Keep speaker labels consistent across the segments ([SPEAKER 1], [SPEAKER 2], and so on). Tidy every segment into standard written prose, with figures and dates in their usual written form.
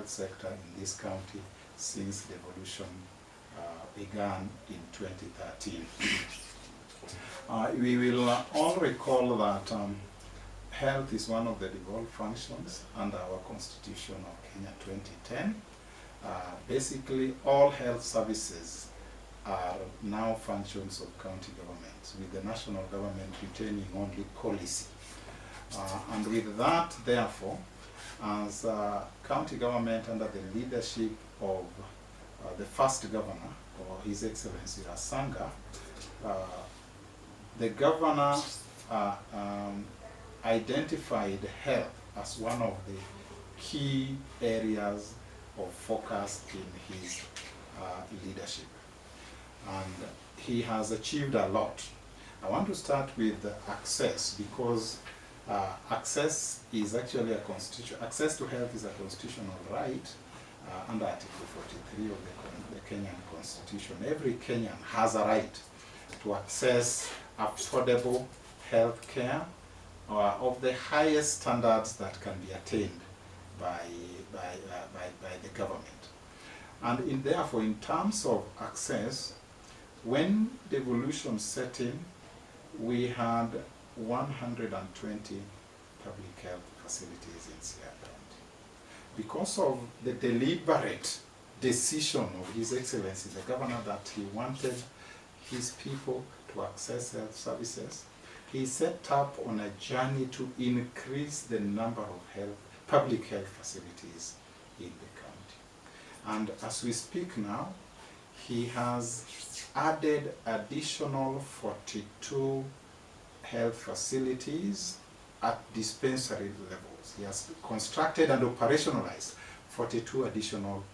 [SPEAKER 1] health sector in this county since devolution began in 2013. We will all recall that health is one of the devolved functions under our Constitution of Kenya 2010. Basically, all health services are now functions of county governments, with the national government retaining only policy. And with that, therefore, as county government under the leadership of the first governor, or His Excellency Rasanga, the governor identified health as one of the key areas of focus in his leadership. And he has achieved a lot. I want to start with access, because access is actually access to health is a constitutional right under Article 43 of the Kenyan Constitution. Every Kenyan has a right to access affordable health care of the highest standards that can be attained by the government. And therefore, in terms of access, when devolution set in, we had 120 public health facilities in Siaya County. Because of the deliberate decision of His Excellency, the governor, that he wanted his people to access health services, he set up on a journey to increase the number of public health facilities in the county. And as we speak now, he has added additional 42 health facilities at dispensary levels. He has constructed and operationalized 42 additional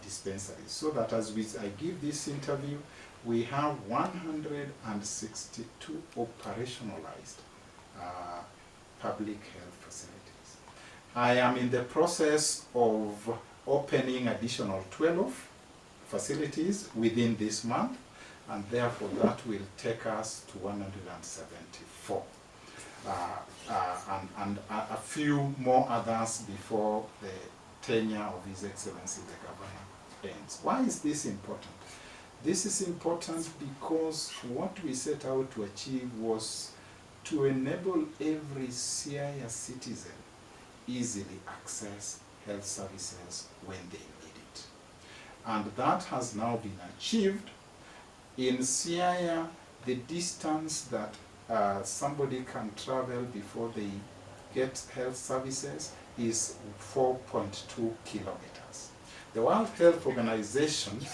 [SPEAKER 1] dispensaries, so that as I give this interview, we have 162 operationalized public health facilities. I am in the process of opening additional 12 facilities within this month, and therefore that will take us to 174. And a few more others before the tenure of His Excellency the Governor ends. Why is this important? This is important because what we set out to achieve was to enable every Siaya citizen easily access health services when they need it. And that has now been achieved. In Siaya, the distance that somebody can travel before they get health services is 4.2 kilometers. The World Health Organization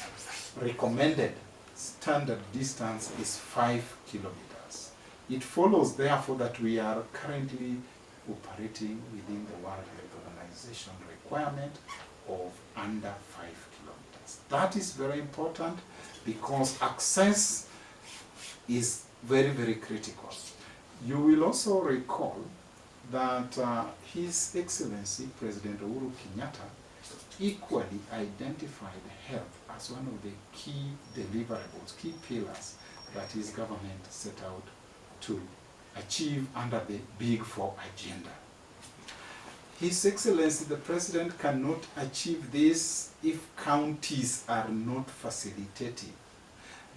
[SPEAKER 1] recommended standard distance is 5 kilometers. It follows, therefore, that we are currently operating within the World Health Organization requirement of under 5 kilometers. That is very important because access is very, very critical. You will also recall that His Excellency President Uhuru Kenyatta equally identified health as one of the key deliverables, key pillars that his government set out to achieve under the Big Four agenda. His Excellency the President cannot achieve this if counties are not facilitative,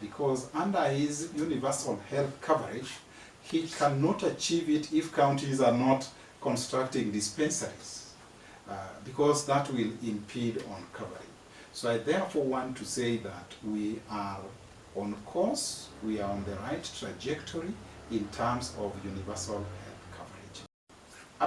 [SPEAKER 1] because under his universal health coverage, he cannot achieve it if counties are not constructing dispensaries, because that will impede on coverage. So I therefore want to say that we are on course, we are on the right trajectory in terms of universal health coverage.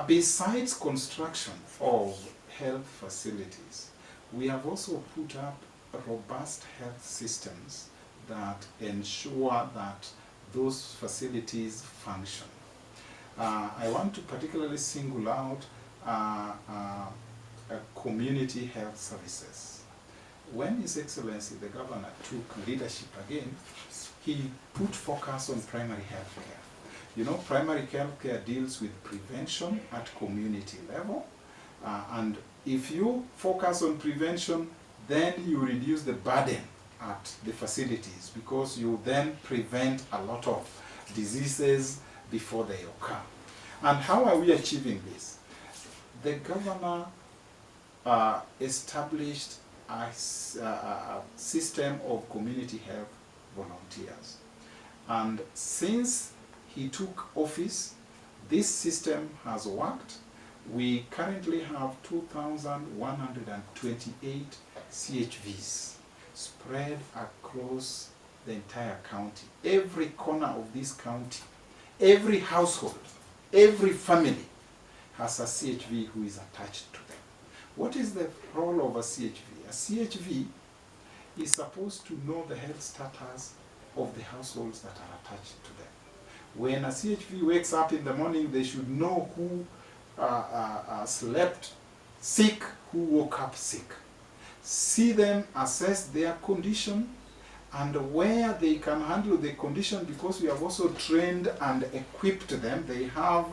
[SPEAKER 1] Besides construction of health facilities, we have also put up robust health systems that ensure that those facilities function. I want to particularly single out community health services. When His Excellency the Governor took leadership again, he put focus on primary health care. You know, primary health care deals with prevention at community level, and if you focus on prevention, then you reduce the burden at the facilities, because you then prevent a lot of diseases before they occur. And how are we achieving this? The governor established a system of community health volunteers. And since he took office, this system has worked. We currently have 2,128 CHVs spread across the entire county. Every corner of this county, every household, every family has a CHV who is attached to them. What is the role of a CHV? A CHV is supposed to know the health status of the households that are attached to them. When a CHV wakes up in the morning, they should know who slept sick, who woke up sick. See them, assess their condition, and where they can handle the condition, because we have also trained and equipped them. They have,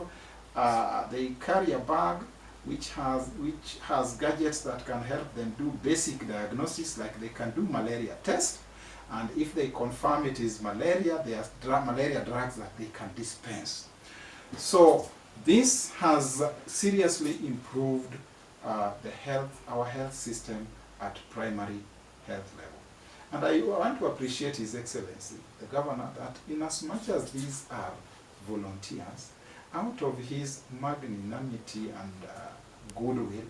[SPEAKER 1] they carry a bag which has gadgets that can help them do basic diagnosis, like they can do malaria test, and if they confirm it is malaria, there are malaria drugs that they can dispense. So this has seriously improved our health system at primary health level. And I want to appreciate His Excellency, the Governor, that in as much as these are volunteers, out of his magnanimity and goodwill,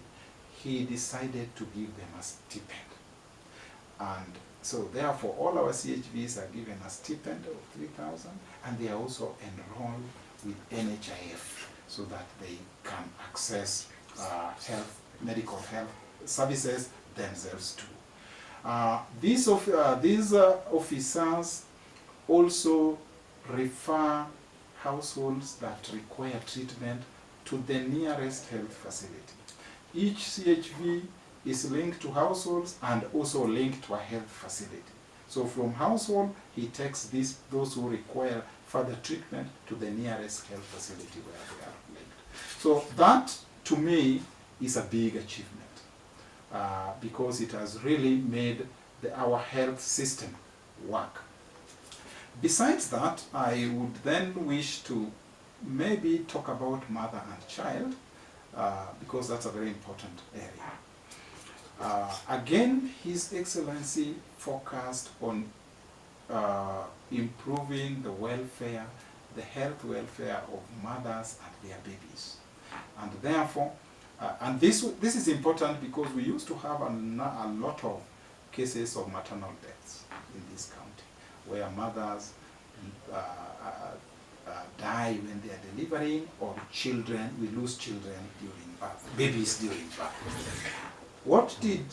[SPEAKER 1] he decided to give them a stipend. And so therefore all our CHVs are given a stipend of 3,000, and they are also enrolled with NHIF so that they can access medical health services themselves too. These officers also refer households that require treatment to the nearest health facility. Each CHV is linked to households and also linked to a health facility. So from household, he takes those who require further treatment to the nearest health facility where they are linked. So that, to me, is a big achievement because it has really made our health system work. Besides that, I would then wish to maybe talk about mother and child because that's a very important area. Again, His Excellency focused on improving the welfare, the health welfare of mothers and their babies. And therefore, and this is important because we used to have a lot of cases of maternal deaths in this county, where mothers die when they are delivering, or we lose children during birth, babies during birth. What did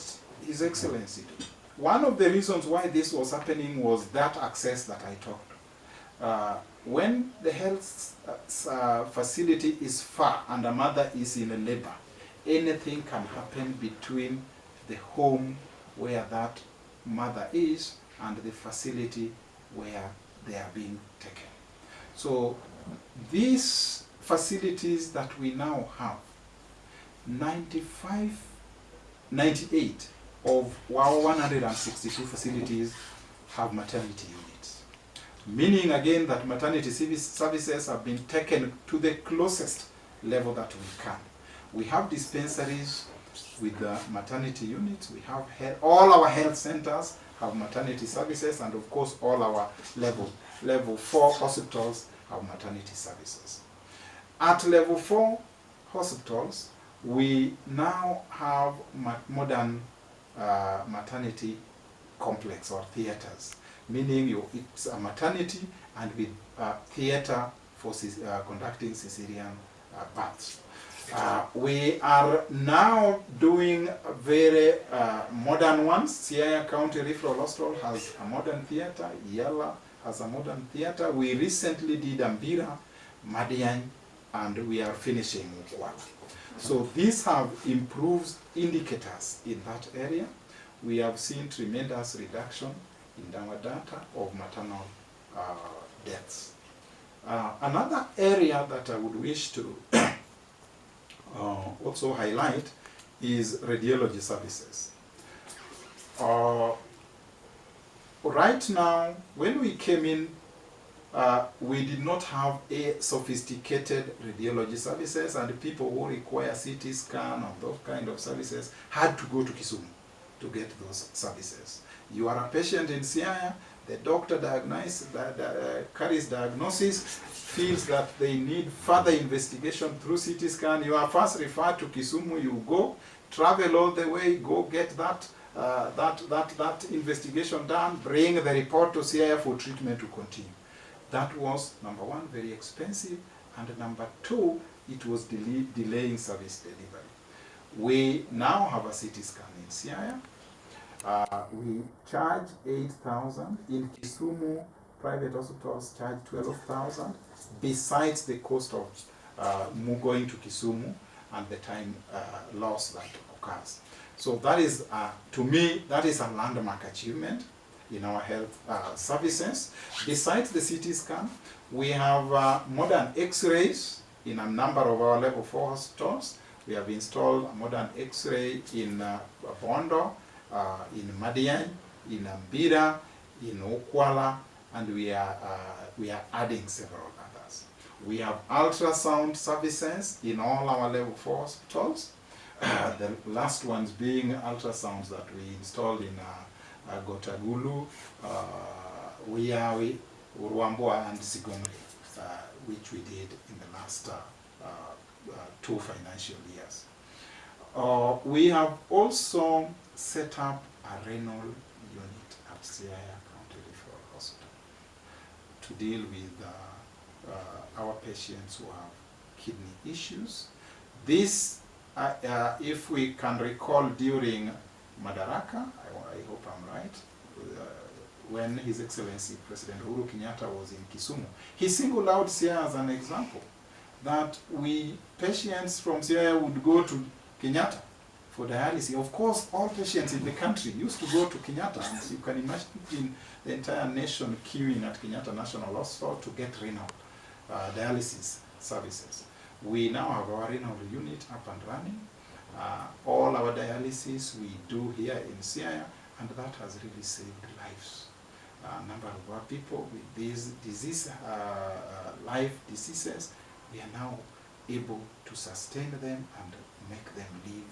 [SPEAKER 1] His Excellency do? One of the reasons why this was happening was that access that I talked about. When the health facility is far and a mother is in a labor, anything can happen between the home where that mother is and the facility where they are being taken. So these facilities that we now have, 98 of our 162 facilities have maternity units. Meaning again that maternity services have been taken to the closest level that we can. We have dispensaries with the maternity units. We have all our health centers have maternity services, and of course all our level 4 hospitals have maternity services. At level 4 hospitals, we now have modern maternity complex or theaters, meaning it's a maternity and with theater for conducting cesarean births. We are now doing very modern ones. Siaya County Referral Hospital has a modern theater. Yala has a modern theater. We recently did Ambira, Madian, and we are finishing Wakla. So these have improved indicators in that area. We have seen tremendous reduction in our data of maternal deaths. Another area that I would wish to also highlight is radiology services. Right now, when we came in we did not have a sophisticated radiology services, and people who require CT scan and those kind of services had to go to Kisumu to get those services. You are a patient in Siaya, the doctor carries diagnosis, feels that they need further investigation through CT scan. You are first referred to Kisumu, you go, travel all the way, go get that investigation done, bring the report to Siaya for treatment to continue. That was, number one, very expensive, and number two, it was delaying service delivery. We now have a CT scan in Siaya. We charge 8,000. In Kisumu, private hospitals charge 12,000, besides the cost of going to Kisumu and the time loss that occurs. So that is, to me, that is a landmark achievement in our health services. Besides the CT scan, we have modern X-rays in a number of our level 4 hospitals. We have installed a modern X-ray in Bondo, in Madian, in Ambira, in Wakla, and we are adding several others. We have ultrasound services in all our level 4 hospitals. The last ones being ultrasounds that we installed in Gotagulu, Wiyawi, Uruambua, and Sigomri, which we did in the last 2 financial years. We have also set up a renal unit at Siaya County Referral Hospital to deal with our patients who have kidney issues. This, if we can recall, during Madaraka, I hope I'm right, when His Excellency President Uhuru Kenyatta was in Kisumu, he singled out Siaya as an example, that patients from Siaya would go to Kenyatta for dialysis. Of course, all patients in the country used to go to Kenyatta, and you can imagine the entire nation queuing at Kenyatta National Hospital to get renal dialysis services. We now have our renal unit up and running. All our dialysis we do here in Siaya, and that has really saved lives. A number of our people with these life diseases, we are now able to sustain them and make them live